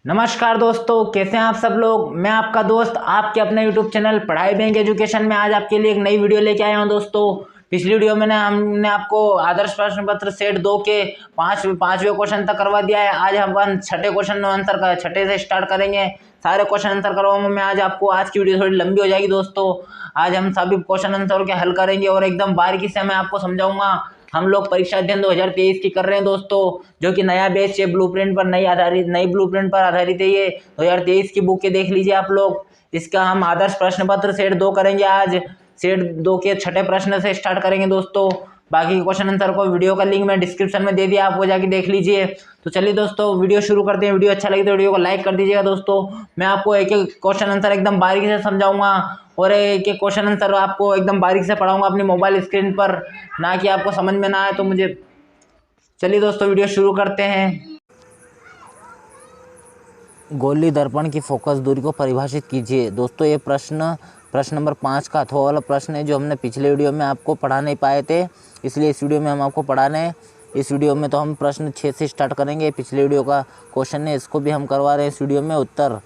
नमस्कार दोस्तों, कैसे हैं आप सब लोग। मैं आपका दोस्त आपके अपने YouTube चैनल पढ़ाई बैंक एजुकेशन में आज आपके लिए एक नई वीडियो लेके आया हूं। दोस्तों पिछली वीडियो में हमने आपको आदर्श प्रश्न पत्र सेट 2 के पांचवें क्वेश्चन तक करवा दिया है। आज हम छठे क्वेश्चन आंसर का छठे से स्टार्ट करेंगे। सारे क्वेश्चन आंसर करवाऊंगा मैं आज आपको। आज की वीडियो थोड़ी लंबी हो जाएगी दोस्तों। आज हम सभी क्वेश्चन आंसर के हल करेंगे और एकदम बारीकी से मैं आपको समझाऊंगा। हम लोग परीक्षा अध्ययन 2023 की कर रहे हैं दोस्तों, जो कि नया बैच है। ब्लूप्रिंट पर नई ब्लूप्रिंट पर आधारित है। ये 2023 की बुक के देख लीजिए आप लोग। इसका हम आदर्श प्रश्न पत्र सेट 2 करेंगे आज। सेट 2 के छठे प्रश्न से स्टार्ट करेंगे दोस्तों। बाकी क्वेश्चन आंसर को वीडियो का लिंक मैं डिस्क्रिप्शन में दे दिया, आप वो जाके देख लीजिए। तो चलिए दोस्तों वीडियो शुरू करते हैं। वीडियो अच्छा लगे तो वीडियो को लाइक कर दीजिएगा दोस्तों। मैं आपको एक एक क्वेश्चन आंसर एकदम बारीकी से समझाऊंगा और एक एक क्वेश्चन आंसर आपको एकदम बारीकी से पढ़ाऊंगा अपनी मोबाइल स्क्रीन पर, ना कि आपको समझ में ना आए तो मुझे। चलिए दोस्तों वीडियो शुरू करते हैं। गोली दर्पण की फोकस दूरी को परिभाषित कीजिए। दोस्तों ये प्रश्न नंबर 5 का अथवा वाला प्रश्न है, जो हमने पिछले वीडियो में आपको पढ़ा नहीं पाए थे, इसलिए इस वीडियो में हम आपको पढ़ा रहे हैं। इस वीडियो में तो हम प्रश्न 6 से स्टार्ट करेंगे। पिछले वीडियो का क्वेश्चन है, इसको भी हम करवा रहे हैं इस वीडियो में उत्तर।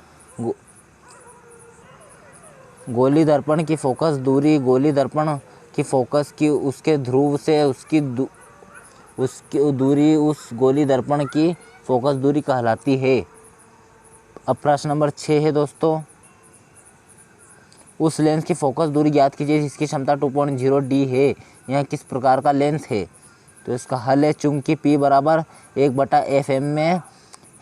गोली दर्पण की फोकस दूरी गोली दर्पण की फोकस की उसके ध्रुव से उसकी दूरी उस गोली दर्पण की फोकस दूरी कहलाती है। अब प्रश्न नंबर 6 है दोस्तों, उस लेंस की फोकस दूरी ज्ञात कीजिए जिसकी क्षमता 2.0 डी है। यह किस प्रकार का लेंस है? तो इसका हल है, चूंकि P बराबर 1/FM में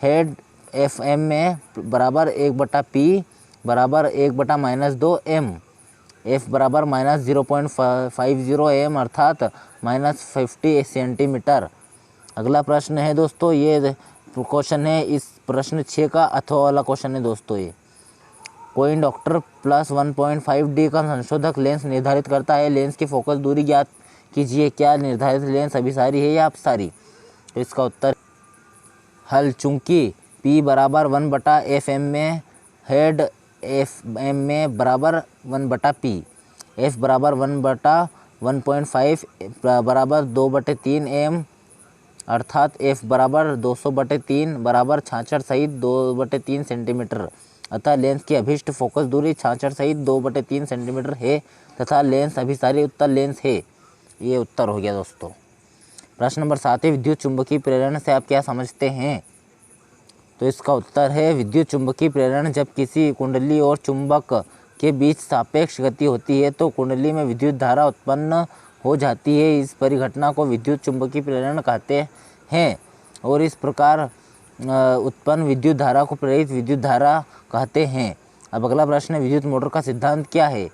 हेड FM में बराबर 1/P बराबर 1/-2M, F बराबर -0.50 M अर्थात -50 सेंटीमीटर। अगला प्रश्न है दोस्तों, ये क्वेश्चन है इस प्रश्न 6 का अथवा वाला क्वेश्चन है दोस्तों। ये कोई डॉक्टर प्लस 1.5 डी का संशोधक लेंस निर्धारित करता है। लेंस की फोकस दूरी ज्ञात कीजिए। क्या निर्धारित लेंस अभिसारी है या अपसारी? तो इसका उत्तर हल, चूंकि P बराबर 1/FM में हेड FM में बराबर 1/P, F बराबर 1/1.5 बराबर 2/3 M अर्थात F बराबर 200/3 बराबर 66 सहित 2/3 सेंटीमीटर। अतः लेंस की अभिष्ट फोकस दूरी 66 सहित 2/3 सेंटीमीटर है तथा लेंस अभिसारी उत्तर लेंस है। ये उत्तर हो गया दोस्तों। प्रश्न नंबर 7 है, विद्युत चुंबकीय प्रेरण से आप क्या समझते हैं? तो इसका उत्तर है, विद्युत चुंबकीय प्रेरण जब किसी कुंडली और चुंबक के बीच सापेक्ष गति होती है तो कुंडली में विद्युत धारा उत्पन्न हो जाती है। इस परिघटना को विद्युत चुंबकीय प्रेरण कहते हैं और इस प्रकार उत्पन्न विद्युत धारा को प्रेरित विद्युत धारा कहते हैं। अब अगला प्रश्न है, विद्युत मोटर का सिद्धांत क्या है?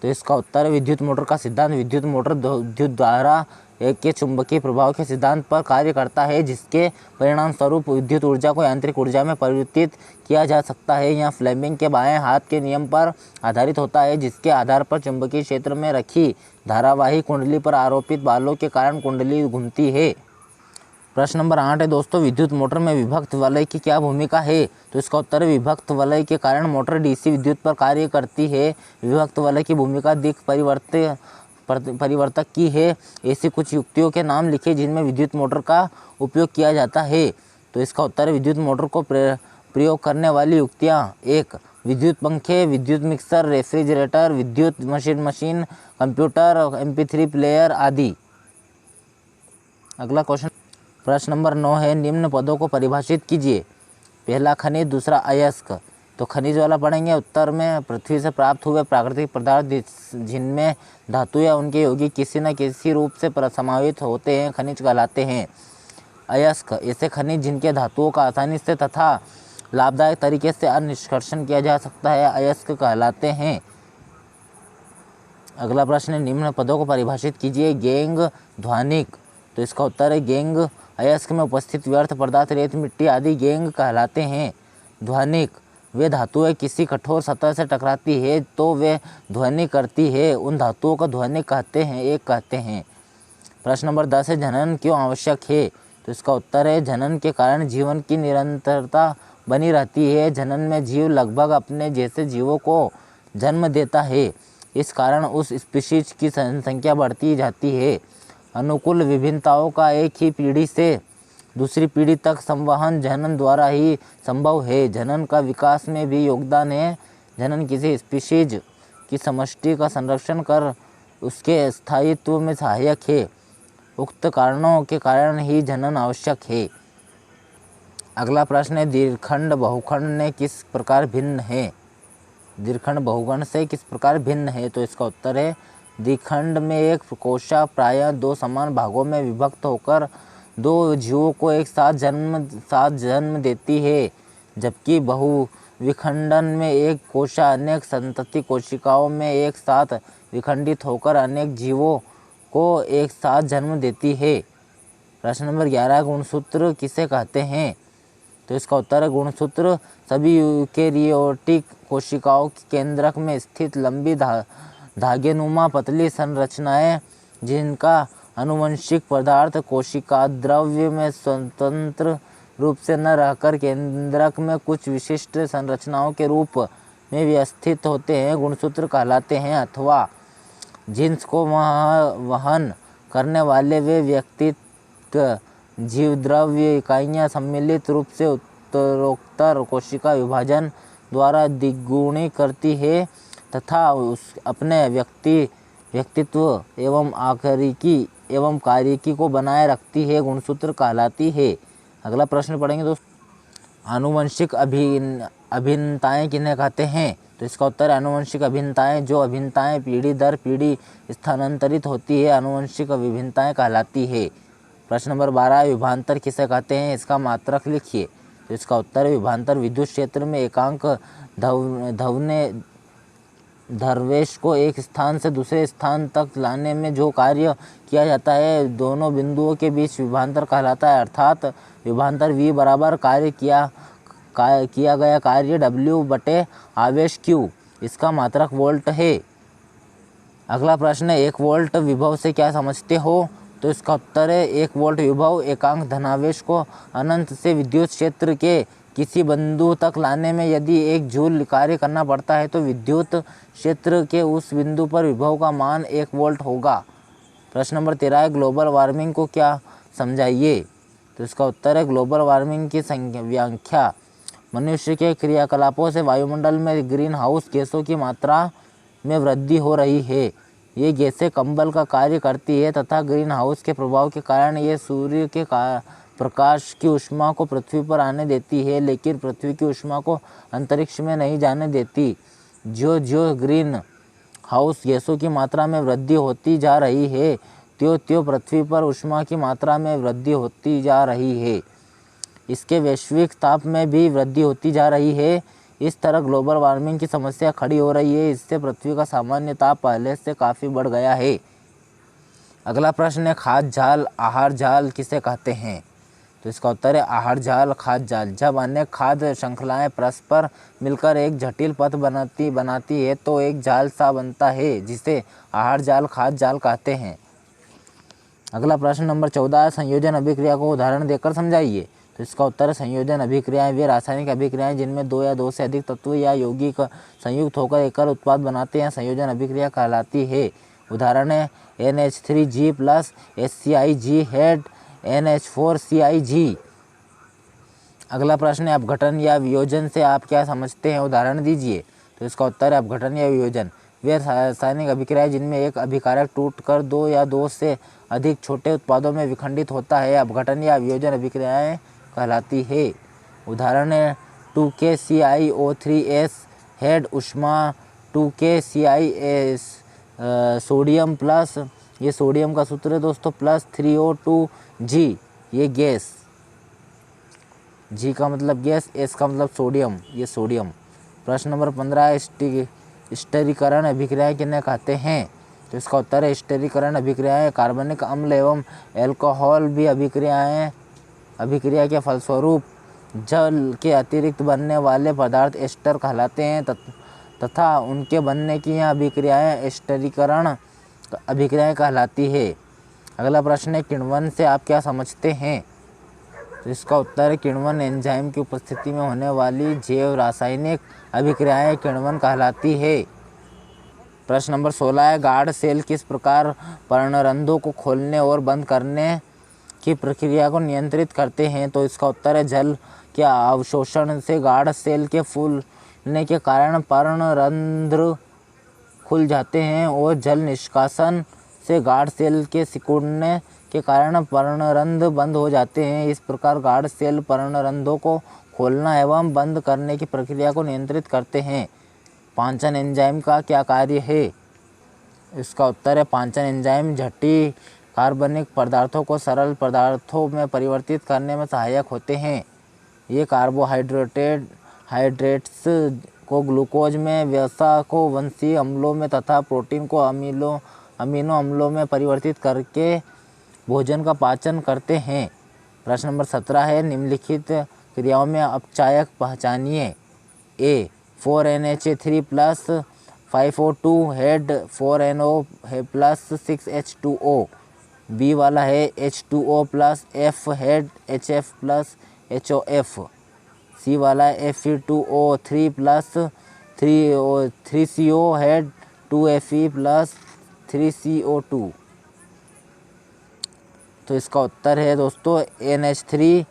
तो इसका उत्तर है, विद्युत मोटर का सिद्धांत विद्युत मोटर विद्युत धारा के चुंबकीय प्रभाव के सिद्धांत पर कार्य करता है, जिसके परिणाम स्वरूप विद्युत ऊर्जा को यांत्रिक ऊर्जा में परिवर्तित किया जा सकता है। यह फ्लेमिंग के बाएं हाथ के नियम पर आधारित होता है, जिसके आधार पर चुंबकीय क्षेत्र में रखी धारावाही कुंडली पर आरोपित बालों के कारण कुंडली घूमती है। प्रश्न नंबर 8 है दोस्तों, विद्युत मोटर में विभक्त वलय की क्या भूमिका है? तो इसका उत्तर है, विभक्त वलय के कारण मोटर डीसी विद्युत पर कार्य करती है। विभक्त वलय की भूमिका दिक् परिवर्तक की है। ऐसी कुछ युक्तियों के नाम लिखे जिनमें विद्युत मोटर का उपयोग किया जाता है। तो इसका उत्तर है, विद्युत मोटर को प्रयोग करने वाली युक्तियाँ: 1. विद्युत पंखे, विद्युत मिक्सर, रेफ्रिजरेटर, विद्युत मशीन, कंप्यूटर, MP3 प्लेयर आदि। अगला क्वेश्चन प्रश्न नंबर 9 है, निम्न पदों को परिभाषित कीजिए। पहला खनिज, दूसरा अयस्क। तो खनिज वाला पढ़ेंगे। उत्तर में पृथ्वी से प्राप्त हुए प्राकृतिक पदार्थ जिनमें धातु या उनके यौगिक किसी न किसी रूप से समावित होते हैं, खनिज कहलाते हैं। अयस्क ऐसे खनिज जिनके धातुओं का आसानी से तथा लाभदायक तरीके से निष्कर्षण किया जा सकता है, अयस्क कहलाते हैं। अगला प्रश्न है, निम्न पदों को परिभाषित कीजिए। गेंग, ध्वनिक। तो इसका उत्तर है, गेंग अयस्क में उपस्थित व्यर्थ पदार्थ, रेत, मिट्टी आदि गेंग कहलाते हैं। ध्वनिक वे धातुएं किसी कठोर सतह से टकराती है तो वे ध्वनि करती है, उन धातुओं को ध्वनिक कहते हैं। प्रश्न नंबर 10 है, जनन क्यों आवश्यक है? तो इसका उत्तर है, जनन के कारण जीवन की निरंतरता बनी रहती है। जनन में जीव लगभग अपने जैसे जीवों को जन्म देता है। इस कारण उस स्पीशीज की संख्या बढ़ती जाती है। अनुकूल विभिन्नताओं का एक ही पीढ़ी से दूसरी पीढ़ी तक संवहन जनन द्वारा ही संभव है। जनन का विकास में भी योगदान है। जनन किसी स्पीशीज की समष्टि का संरक्षण कर उसके स्थायित्व में सहायक है। उक्त कारणों के कारण ही जनन आवश्यक है। अगला प्रश्न है, दीर्घखंड बहुखंड ने किस प्रकार भिन्न है? दीर्घखंड बहुखंड से किस प्रकार भिन्न है? तो इसका उत्तर है, द्विखंड में एक कोशिका प्रायः दो समान भागों में विभक्त होकर दो जीवों को एक साथ जन्म देती है, जबकि बहुविखंडन में एक कोशिका अनेक संतति कोशिकाओं में एक साथ विखंडित होकर अनेक जीवों को एक साथ जन्म देती है। प्रश्न नंबर 11, गुणसूत्र किसे कहते हैं? तो इसका उत्तर है, गुणसूत्र सभी यूकेरियोटिक कोशिकाओं के केंद्रक में स्थित लंबी धागेनुमा पतली संरचनाएं, जिनका आनुवंशिक पदार्थ कोशिका द्रव्य में स्वतंत्र रूप से न रहकर केंद्रक में कुछ विशिष्ट संरचनाओं के रूप में व्यवस्थित होते हैं, गुणसूत्र कहलाते हैं। अथवा जीन्स को वहन करने वाले वे व्यक्तित्व जीवद्रव्य इकाइयाँ सम्मिलित रूप से उत्तरोत्तर कोशिका विभाजन द्वारा द्विगुणी करती है तथा उस अपने व्यक्तित्व एवं कार्यकी को बनाए रखती है, गुणसूत्र कहलाती है। अगला प्रश्न पढ़ेंगे दोस्तों, आनुवंशिक अभिन्नताएं किन्हें कहते हैं? तो इसका उत्तर है, आनुवंशिक अभिन्नताएं जो अभिन्नताएं पीढ़ी दर पीढ़ी स्थानांतरित होती है, आनुवंशिक विभिन्नताएं कहलाती है। प्रश्न नंबर 12, विभवांतर किसे कहते हैं? इसका मात्रक लिखिए। तो इसका उत्तर है, विभवांतर विद्युत क्षेत्र में एकांक धर्वेश को एक स्थान से दूसरे स्थान तक लाने में जो कार्य किया जाता है, दोनों बिंदुओं के बीच विभवांतर कहलाता है। अर्थात विभवांतर V बराबर किया गया कार्य W बटे आवेश Q, इसका मात्रक वोल्ट है। अगला प्रश्न है, 1 वोल्ट विभव से क्या समझते हो? तो इसका उत्तर है, 1 वोल्ट विभव एकांक धनावेश को अनंत से विद्युत क्षेत्र के किसी बिंदु तक लाने में यदि 1 जूल कार्य करना पड़ता है तो विद्युत क्षेत्र के उस बिंदु पर विभव का मान 1 वोल्ट होगा। प्रश्न नंबर 13 है, ग्लोबल वार्मिंग को क्या समझाइए? तो इसका उत्तर है, ग्लोबल वार्मिंग की व्याख्या मनुष्य के क्रियाकलापों से वायुमंडल में ग्रीन हाउस गैसों की मात्रा में वृद्धि हो रही है। ये गैसें कंबल का कार्य करती है तथा ग्रीन हाउस के प्रभाव के कारण ये सूर्य के प्रकाश की ऊष्मा को पृथ्वी पर आने देती है, लेकिन पृथ्वी की ऊष्मा को अंतरिक्ष में नहीं जाने देती। जो ग्रीन हाउस गैसों की मात्रा में वृद्धि होती जा रही है, त्यों पृथ्वी पर ऊष्मा की मात्रा में वृद्धि होती जा रही है। इसके वैश्विक ताप में भी वृद्धि होती जा रही है। इस तरह ग्लोबल वार्मिंग की समस्या खड़ी हो रही है। इससे पृथ्वी का सामान्य ताप पहले से काफ़ी बढ़ गया है। अगला प्रश्न है, खाद्य जाल आहार जाल किसे कहते हैं? तो इसका उत्तर है, आहार जाल खाद्य जाल जब अनेक खाद्य श्रृंखलाएं परस्पर मिलकर एक जटिल पथ बनाती है तो एक जाल सा बनता है, जिसे आहार जाल खाद्य जाल कहते हैं। अगला प्रश्न नंबर 14, संयोजन अभिक्रिया को उदाहरण देकर समझाइए। तो इसका उत्तर है, संयोजन अभिक्रियाएं वे रासायनिक अभिक्रियाएं जिनमें 2 या 2 से अधिक तत्व या यौगिक संयुक्त होकर एकल उत्पाद बनाते हैं, संयोजन अभिक्रिया कहलाती है। उदाहरण है NH3G plus HClG head NH4ClG। अगला प्रश्न है, अपघटन या वियोजन से आप क्या समझते हैं? उदाहरण दीजिए। तो इसका उत्तर है, अपघटन या वियोजन वे रासायनिक अभिक्रियाएं जिनमें एक अभिकारक टूटकर 2 या 2 से अधिक छोटे उत्पादों में विखंडित होता है, अपघटन या वियोजन अभिक्रियाएं कहलाती है। उदाहरण है 2KClO3S हेड ऊष्मा 2KCl सोडियम प्लस, ये सोडियम का सूत्र है दोस्तों, प्लस 3O2G, ये गैस, G का मतलब गैस, S का मतलब सोडियम, ये सोडियम। प्रश्न नंबर 15, स्टीरीकरण अभिक्रियाएं किन्हें कहते हैं? तो इसका उत्तर है, स्टीरीकरण अभिक्रियाएं कार्बनिक अम्ल एवं एल्कोहल भी अभिक्रिया के फलस्वरूप जल के अतिरिक्त बनने वाले पदार्थ एस्टर कहलाते हैं तथा उनके बनने की यह अभिक्रियाएं स्टीरीकरण अभिक्रियाएं कहलाती है। अगला प्रश्न है, किण्वन से आप क्या समझते हैं? तो इसका उत्तर है, किण्वन एंजाइम की उपस्थिति में होने वाली जैव रासायनिक अभिक्रियाएं किण्वन कहलाती है। प्रश्न नंबर 16 है, गार्ड सेल किस प्रकार पर्णरंध्रों को खोलने और बंद करने की प्रक्रिया को नियंत्रित करते हैं? तो इसका उत्तर है जल के अवशोषण से गाढ़ सेल के फूलने के कारण पर्णरंध्र खुल जाते हैं और जल निष्कासन से गाढ़ सेल के सिकुड़ने के कारण पर्णरंध्र बंद हो जाते हैं। इस प्रकार गाढ़ सेल पर्णरंध्रों को खोलना एवं बंद करने की प्रक्रिया को नियंत्रित करते हैं। पाचन एंजाइम का क्या कार्य है? इसका उत्तर है पाचन एंजाइम झट्टी कार्बनिक पदार्थों को सरल पदार्थों में परिवर्तित करने में सहायक होते हैं। ये हाइड्रेट्स को ग्लूकोज में, वसा को वंशीय अम्लों में तथा प्रोटीन को अमीनो अम्लों में परिवर्तित करके भोजन का पाचन करते हैं। प्रश्न नंबर 17 है निम्नलिखित क्रियाओं में अपचायक पहचानिए। A 4NHA3 plus 5O2 head 4NO plus 6H2O। B वाला है H2O plus F head HF plus HOF। C वाला है Fe2O3 plus 3CO head 2Fe plus 3CO2। तो इसका उत्तर है दोस्तों NH3।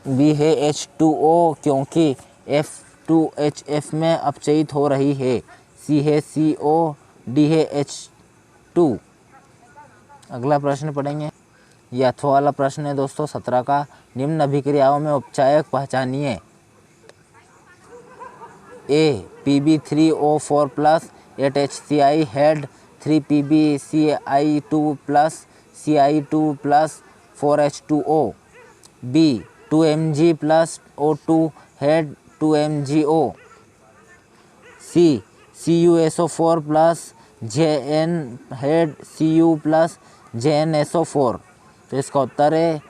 बी है H2O क्योंकि F2HF में अपचयित हो रही है। सी है CO। डी है H2। अगला प्रश्न पढ़ेंगे। यह अथवा वाला प्रश्न है दोस्तों 17 का। निम्न अभिक्रियाओं में उपचायक पहचानिए। A Pb3O4 plus 8HCI head 3PbCI2 plus CI2 plus 4H2O। B 2Mg plus O2 head 2MgO। C CuSO4 plus Jn head Cu plus JnSO4। तो इसका उत्तर है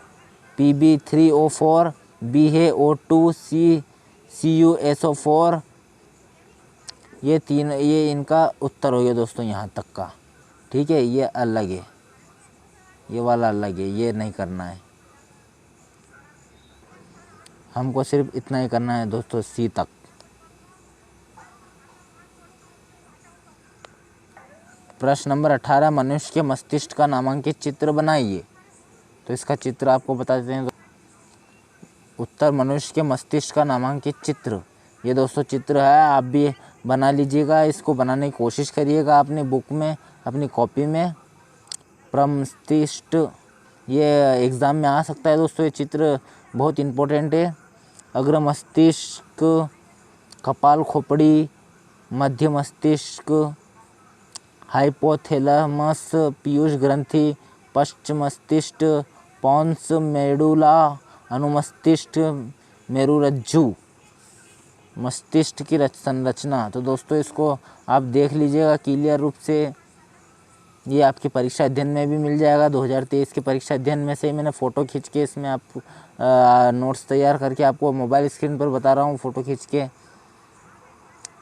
Pb3O4। बी है O2। सी CuSO4। ये इनका उत्तर हो गया दोस्तों यहाँ तक का। ठीक है, ये अलग है, ये वाला अलग है, ये नहीं करना है। हमको सिर्फ इतना ही करना है दोस्तों, सी तक। प्रश्न नंबर 18 मनुष्य के मस्तिष्क का नामांकित चित्र बनाइए। तो इसका चित्र आपको बता देते हैं। उत्तर मनुष्य के मस्तिष्क का नामांकित चित्र। ये दोस्तों चित्र है, आप भी बना लीजिएगा। इसको बनाने की कोशिश करिएगा अपनी बुक में, अपनी कॉपी में। प्रमस्तिष्क ये एग्ज़ाम में आ सकता है दोस्तों। ये चित्र बहुत इम्पोर्टेंट है। अग्र मस्तिष्क, कपाल खोपड़ी, मध्य मस्तिष्क, हाइपोथैलेमस, पीयूष ग्रंथि, पश्च मस्तिष्क, पोन्स मेडुला, अनुमस्तिष्क, मेरुरज्जु। मस्तिष्क की संरचना। तो दोस्तों इसको आप देख लीजिएगा क्लियर रूप से। ये आपकी परीक्षा अध्ययन में भी मिल जाएगा। 2023 के परीक्षा अध्ययन में से ही मैंने फ़ोटो खींच के इसमें आप नोट्स तैयार करके आपको मोबाइल स्क्रीन पर बता रहा हूँ फ़ोटो खींच के।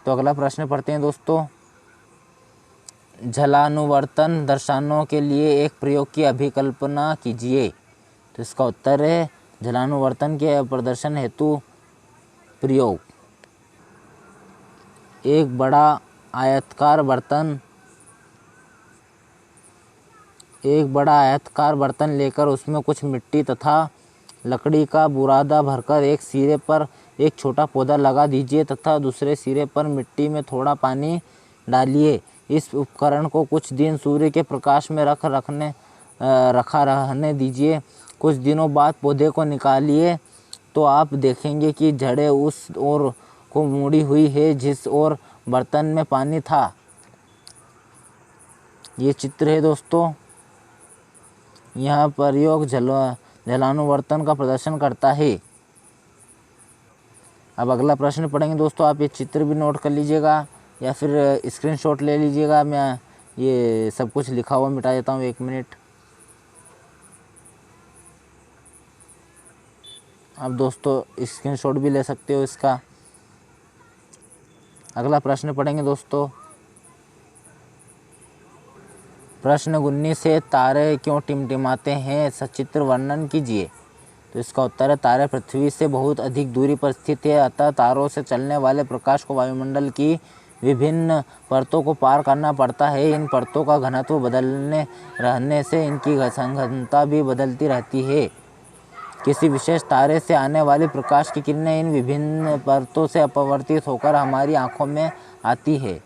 तो अगला प्रश्न पढ़ते हैं दोस्तों। जलानुवर्तन दर्शाने के लिए एक प्रयोग की अभिकल्पना कीजिए। तो इसका उत्तर है जलानुवर्तन के प्रदर्शन हेतु प्रयोग। एक बड़ा आयताकार बर्तन लेकर उसमें कुछ मिट्टी तथा लकड़ी का बुरादा भरकर एक सिरे पर एक छोटा पौधा लगा दीजिए तथा दूसरे सिरे पर मिट्टी में थोड़ा पानी डालिए। इस उपकरण को कुछ दिन सूर्य के प्रकाश में रखा रहने दीजिए। कुछ दिनों बाद पौधे को निकालिए तो आप देखेंगे कि जड़ें उस ओर को मुड़ी हुई है जिस ओर बर्तन में पानी था। ये चित्र है दोस्तों। यह प्रयोग जलानुवर्तन का प्रदर्शन करता है। अब अगला प्रश्न पढ़ेंगे दोस्तों। आप ये चित्र भी नोट कर लीजिएगा या फिर स्क्रीनशॉट ले लीजिएगा। मैं ये सब कुछ लिखा हुआ मिटा देता हूँ, 1 मिनट। आप दोस्तों स्क्रीनशॉट भी ले सकते हो इसका। अगला प्रश्न पढ़ेंगे दोस्तों। प्रश्न 19 से तारे क्यों टिमटिमाते हैं, सचित्र वर्णन कीजिए। तो इसका उत्तर है तारे पृथ्वी से बहुत अधिक दूरी पर स्थित है, अतः तारों से चलने वाले प्रकाश को वायुमंडल की विभिन्न परतों को पार करना पड़ता है। इन परतों का घनत्व बदलने रहने से इनकी घनता भी बदलती रहती है। किसी विशेष तारे से आने वाली प्रकाश की किरणें इन विभिन्न परतों से अपवर्तित होकर हमारी आँखों में आती है।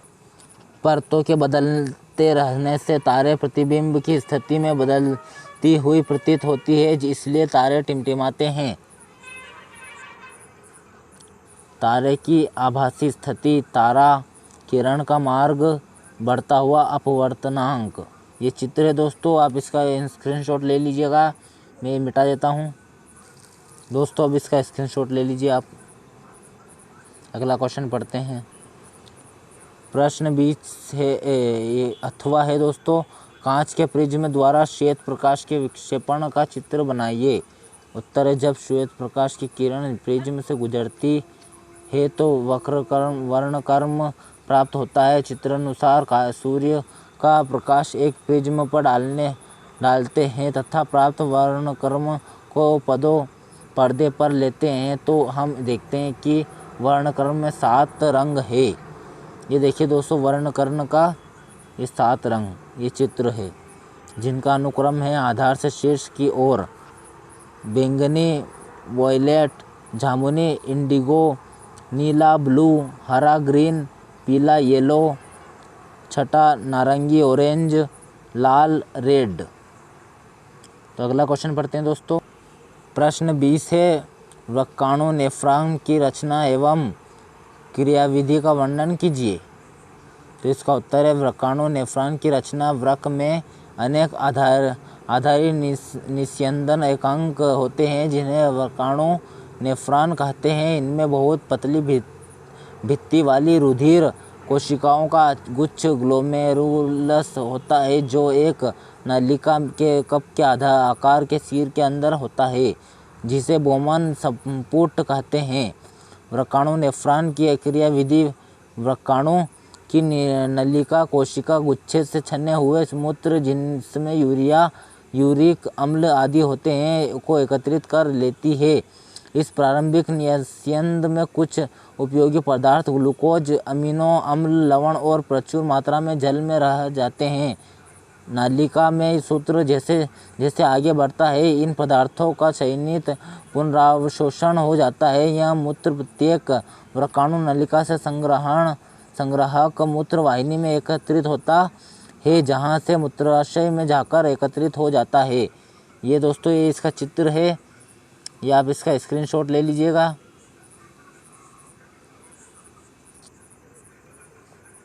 परतों के बदलते रहने से तारे प्रतिबिंब की स्थिति में बदलती हुई प्रतीत होती है, इसलिए तारे टिमटिमाते हैं। तारे की आभासी स्थिति, तारा किरण का मार्ग, बढ़ता हुआ अपवर्तनांक। ये चित्र है दोस्तों, आप इसका स्क्रीनशॉट ले लीजिएगा। मैं मिटा देता हूँ दोस्तों, अब इसका स्क्रीनशॉट ले लीजिए आप। अगला क्वेश्चन पढ़ते हैं। प्रश्न 20 है ये अथवा है दोस्तों, कांच के प्रिज्म द्वारा श्वेत प्रकाश के विक्षेपण का चित्र बनाइए। उत्तर है, जब श्वेत प्रकाश की किरण प्रिज्म से गुजरती है तो वर्णक्रम प्राप्त होता है। चित्रानुसार सूर्य का प्रकाश एक प्रिज्म पर डालते हैं तथा प्राप्त वर्णक्रम को पर्दे पर लेते हैं तो हम देखते हैं कि वर्णक्रम में 7 रंग है। ये देखिए दोस्तों, वर्णक्रम का ये 7 रंग ये चित्र है, जिनका अनुक्रम है आधार से शीर्ष की ओर बैंगनी, वॉयलेट, जामुनी, इंडिगो, नीला, ब्लू, हरा, ग्रीन, पीला, येलो, छठा नारंगी, ऑरेंज, लाल, रेड। तो अगला क्वेश्चन पढ़ते हैं दोस्तों। प्रश्न 20 है, वृक्काणु नेफ्रॉन की रचना एवं क्रियाविधि का वर्णन कीजिए। तो इसका उत्तर है, वृक्काणु नेफ्रॉन की रचना। वृक्क में अनेक आधारी निस्यंदन एकांक होते हैं जिन्हें वृक्काणु नेफ्रॉन कहते हैं। इनमें बहुत पतली भित्ति वाली रुधिर कोशिकाओं का गुच्छ ग्लोमेरुलस होता है, जो एक नलिका के कप के आकार के सिर के अंदर होता है, जिसे बोमन संपुट कहते हैं। वृक्काणु नेफ्रॉन की क्रियाविधि वृक्काणु की नलिका कोशिका गुच्छे से छने हुए मूत्र, जिनमें यूरिया, यूरिक अम्ल आदि होते हैं, को एकत्रित कर लेती है। इस प्रारंभिक निस्यंद में कुछ उपयोगी पदार्थ ग्लूकोज, अमीनो अम्ल, लवण और प्रचुर मात्रा में जल में रह जाते हैं। नालिका में सूत्र जैसे जैसे आगे बढ़ता है, इन पदार्थों का चयनित पुनरावशोषण हो जाता है। यह मूत्र प्रत्येक वृक्काणु नलिका से संग्राहक मूत्र वाहिनी में एकत्रित होता है, जहां से मूत्राशय में जाकर एकत्रित हो जाता है। ये दोस्तों ये इसका चित्र है, ये आप इसका स्क्रीनशॉट ले लीजिएगा।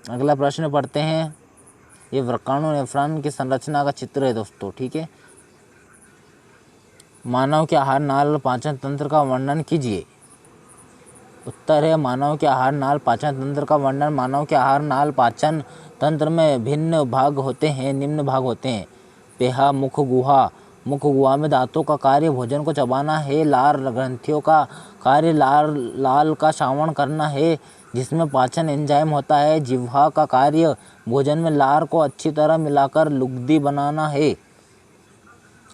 अगला प्रश्न पढ़ते हैं। ये वृक्काणु नेफ्रॉन की संरचना का चित्र है दोस्तों, ठीक है। मानव के आहार नाल पाचन तंत्र का वर्णन कीजिए। उत्तर है, मानव के आहार नाल पाचन तंत्र का वर्णन। मानव के आहार नाल पाचन तंत्र में भिन्न भाग होते हैं, निम्न भाग होते हैं। पेहा, मुख गुहा। मुख गुहा में दांतों का कार्य भोजन को चबाना है। लार ग्रंथियों का कार्य लाल का श्रावण करना है, जिसमें पाचन एंजाइम होता है। जिह्वा का कार्य भोजन में लार को अच्छी तरह मिलाकर लुगदी बनाना है।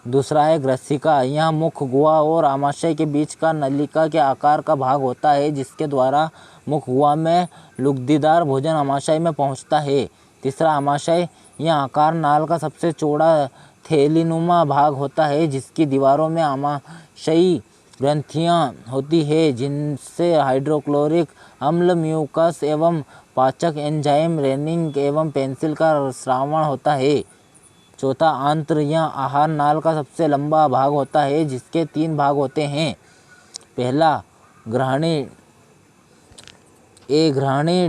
दूसरा है ग्रसिका। यह मुख गुहा और आमाशय के बीच का नलिका के आकार का भाग होता है, जिसके द्वारा मुख गुहा में लुगदीदार भोजन आमाशय में पहुंचता है। तीसरा आमाशय। यह आकार नाल का सबसे चौड़ा थैलीनुमा भाग होता है, जिसकी दीवारों में आमाशयी ग्रंथियां होती है, जिनसे हाइड्रोक्लोरिक अम्ल, म्यूकस एवं पाचक एंजाइम, रेनिन एवं पेंसिल का स्रावण होता है। चौथा आंत्र। यह आहार नाल का सबसे लंबा भाग होता है, जिसके 3 भाग होते हैं। पहला ग्रहणी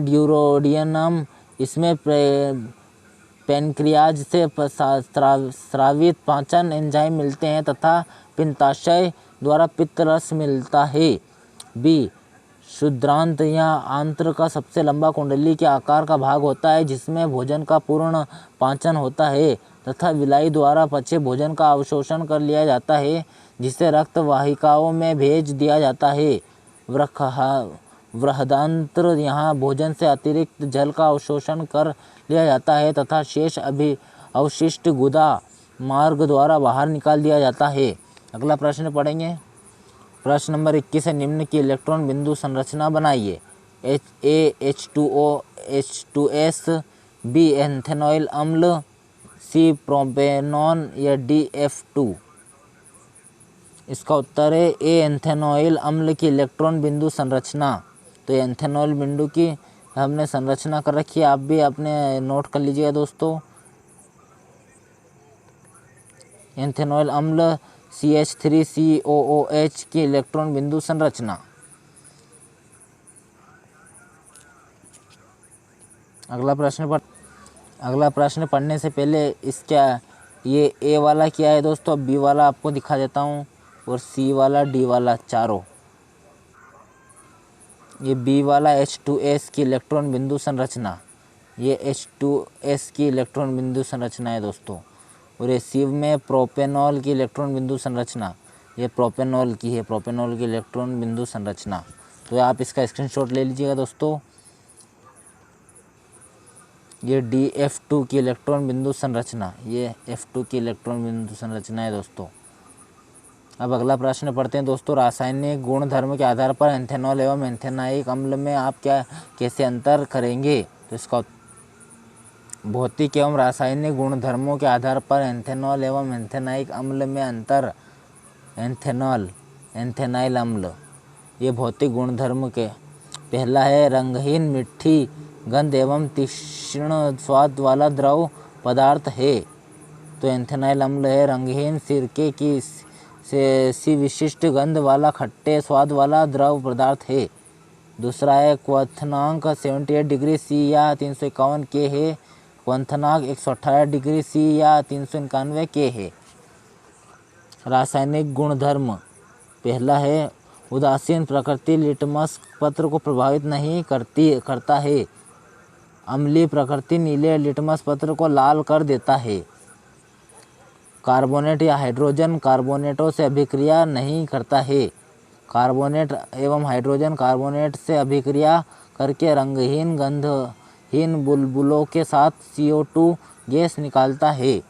ड्यूरोडियनम। इसमें पैनक्रियाज से स्रावित पाचन एंजाइम मिलते हैं तथा पित्ताशय द्वारा पित्त रस मिलता है। बी क्षुद्रांत। यह आंत्र का सबसे लंबा कुंडली के आकार का भाग होता है, जिसमें भोजन का पूर्ण पाचन होता है तथा विलाई द्वारा पचे भोजन का अवशोषण कर लिया जाता है, जिसे रक्त वाहिकाओं में भेज दिया जाता है। बृहदांत्र। यहाँ भोजन से अतिरिक्त जल का अवशोषण कर लिया जाता है तथा शेष अवशिष्ट गुदा मार्ग द्वारा बाहर निकाल दिया जाता है। अगला प्रश्न पढ़ेंगे। प्रश्न नंबर 21 है, निम्न की इलेक्ट्रॉन बिंदु संरचना बनाइए। H2O H2S, बी एंथेनॉइल अम्ल, सी प्रोपेनॉन या डी F2। इसका उत्तर है ए एंथेनॉइल अम्ल की इलेक्ट्रॉन बिंदु संरचना। तो एंथेनॉइल बिंदु की हमने संरचना कर रखी है, आप भी अपने नोट कर लीजिएगा दोस्तों। एंथेनॉइल अम्ल CH3COOH की इलेक्ट्रॉन बिंदु संरचना। अगला प्रश्न पढ़ने से पहले इसका ये ए वाला क्या है दोस्तों, अब बी वाला आपको दिखा देता हूँ, और सी वाला, डी वाला, चारों। ये बी वाला H2S की इलेक्ट्रॉन बिंदु संरचना, ये H2S की इलेक्ट्रॉन बिंदु संरचना है दोस्तों। और ये सी में प्रोपेनॉल की इलेक्ट्रॉन बिंदु संरचना, ये प्रोपेनॉल की है, प्रोपेनॉल की इलेक्ट्रॉन बिंदु संरचना। तो आप इसका स्क्रीनशॉट ले लीजिएगा दोस्तों। ये DF2 की इलेक्ट्रॉन बिंदु संरचना, ये F2 की इलेक्ट्रॉन बिंदु संरचना है दोस्तों। अब अगला प्रश्न पढ़ते हैं दोस्तों। रासायनिक गुण धर्म के आधार पर एंथेनॉल एवं एंथेनाइक अम्ल में आप कैसे अंतर करेंगे? तो इसका भौतिक एवं रासायनिक गुण धर्मों के आधार पर एंथेनॉल एवं एंथेनाइक अम्ल में अंतर। एंथेनॉल, एंथेनाइल अम्ल, ये भौतिक गुण धर्म के पहला है रंगहीन, मीठी गंध एवं तीक्ष्ण स्वाद वाला द्रव पदार्थ है। तो एंथेनाइल अम्ल है रंगहीन, सिरके की सी विशिष्ट गंध वाला खट्टे स्वाद वाला द्रव पदार्थ है। दूसरा है क्वथनांक 78 डिग्री सी या 351 के है। क्वथनांक 118 डिग्री सी या 391 के है। रासायनिक गुणधर्म पहला है उदासीन प्रकृति लिटमस पत्र को प्रभावित नहीं करता है। अम्लीय प्रकृति नीले लिटमस पत्र को लाल कर देता है। कार्बोनेट या हाइड्रोजन कार्बोनेटों से अभिक्रिया नहीं करता है। कार्बोनेट एवं हाइड्रोजन कार्बोनेट से अभिक्रिया करके रंगहीन गंधहीन बुलबुलों के साथ CO2 गैस निकालता है।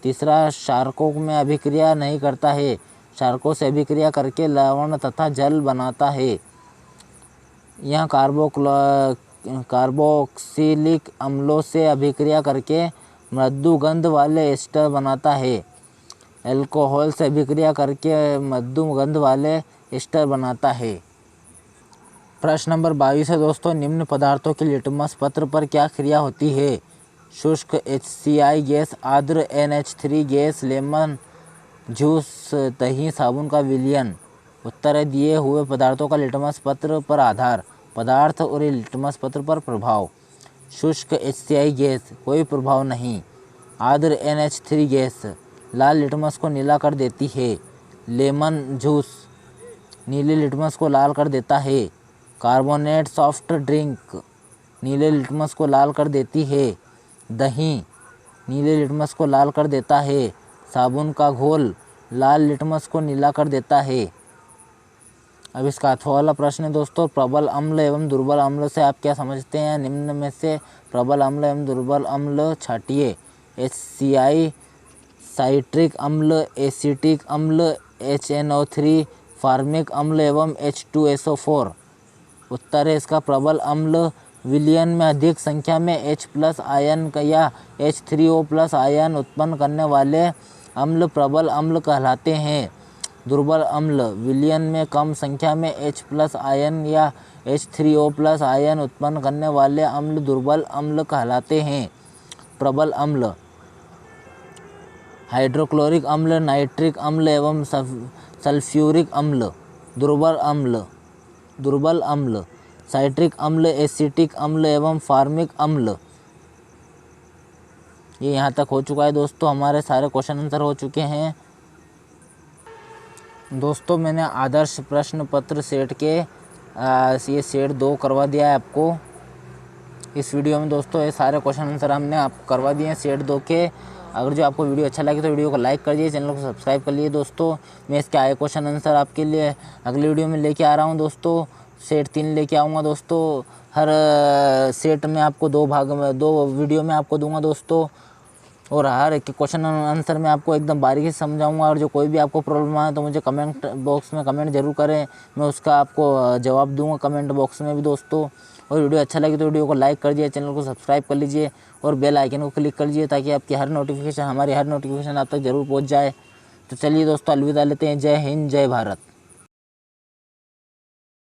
तीसरा शार्कों में अभिक्रिया नहीं करता है। शार्कों से अभिक्रिया करके लवण तथा जल बनाता है। यह कार्बोक्सिलिक अम्लों से अभिक्रिया करके मृदु गंध वाले एस्टर बनाता है। अल्कोहल से अभिक्रिया करके मृदु गंध वाले एस्टर बनाता है। प्रश्न नंबर 22 है दोस्तों। निम्न पदार्थों के लिटमस पत्र पर क्या क्रिया होती है? शुष्क HCl गैस, आर्द्र NH3 गैस, लेमन जूस, दही, साबुन का विलयन। उत्तर है दिए हुए पदार्थों का लिटमस पत्र पर आधार, पदार्थ और लिटमस पत्र पर प्रभाव। शुष्क HCl गैस, कोई प्रभाव नहीं। आर्द्र NH3 गैस लाल लिटमस को नीला कर देती है। लेमन जूस नीले लिटमस को लाल कर देता है। कार्बोनेट सॉफ्ट ड्रिंक नीले लिटमस को लाल कर देती है। दही नीले लिटमस को लाल कर देता है। साबुन का घोल लाल लिटमस को नीला कर देता है। अब इसका अथवा वाला प्रश्न है दोस्तों। प्रबल अम्ल एवं दुर्बल अम्ल से आप क्या समझते हैं? निम्न में से प्रबल अम्ल एवं दुर्बल अम्ल छाटिए। HCl साइट्रिक अम्ल, एसिटिक अम्ल, HNO3 फार्मिक अम्ल एवं H2SO4। उत्तर है इसका प्रबल अम्ल विलयन में अधिक संख्या में H+ आयन या H3O+ आयन उत्पन्न करने वाले अम्ल प्रबल अम्ल कहलाते हैं। दुर्बल अम्ल विलयन में कम संख्या में H+ आयन या H3O+ आयन उत्पन्न करने वाले अम्ल दुर्बल अम्ल कहलाते हैं। प्रबल अम्ल हाइड्रोक्लोरिक अम्ल, नाइट्रिक अम्ल एवं सल्फ्यूरिक अम्ल। दुर्बल अम्ल साइट्रिक अम्ल, एसिटिक अम्ल एवं फार्मिक अम्ल। ये यहाँ तक हो चुका है दोस्तों। हमारे सारे क्वेश्चन आंसर हो चुके हैं दोस्तों। मैंने आदर्श प्रश्न पत्र सेट के ये सेट 2 करवा दिया है आपको इस वीडियो में दोस्तों। ये सारे क्वेश्चन आंसर हमने आपको करवा दिए हैं सेट 2 के। अगर जो आपको वीडियो अच्छा लगे तो वीडियो को लाइक कर दीजिए, चैनल को सब्सक्राइब कर लीजिए दोस्तों। मैं इसके आए क्वेश्चन आंसर आपके लिए अगली वीडियो में लेके आ रहा हूँ दोस्तों। सेट 3 लेके आऊँगा दोस्तों। हर सेट में आपको 2 वीडियो में आपको दूंगा दोस्तों। और हर एक क्वेश्चन आंसर मैं आपको एकदम बारीकी से समझाऊंगा। और जो कोई भी आपको प्रॉब्लम आए तो मुझे कमेंट बॉक्स में कमेंट जरूर करें, मैं उसका आपको जवाब दूंगा कमेंट बॉक्स में भी दोस्तों। और वीडियो अच्छा लगे तो वीडियो को लाइक कर दीजिए, चैनल को सब्सक्राइब कर लीजिए और बेल आइकन को क्लिक कर लीजिए ताकि आपकी हमारी हर नोटिफिकेशन आप तक ज़रूर पहुँच जाए। तो चलिए दोस्तों, अलविदा लेते हैं। जय हिंद, जय भारत।